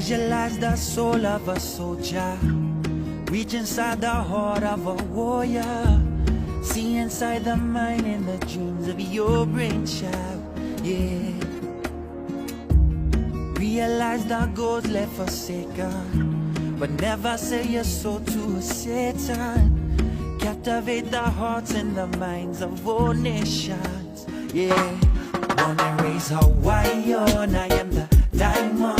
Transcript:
Visualize the soul of a soldier, reach inside the heart of a warrior. See inside the mind and the dreams of your brain child, yeah. Realize the goals left forsaken, but never sell your soul to Satan. Captivate the hearts and the minds of all nations, yeah. Born and raised Hawaiian, I am the diamond.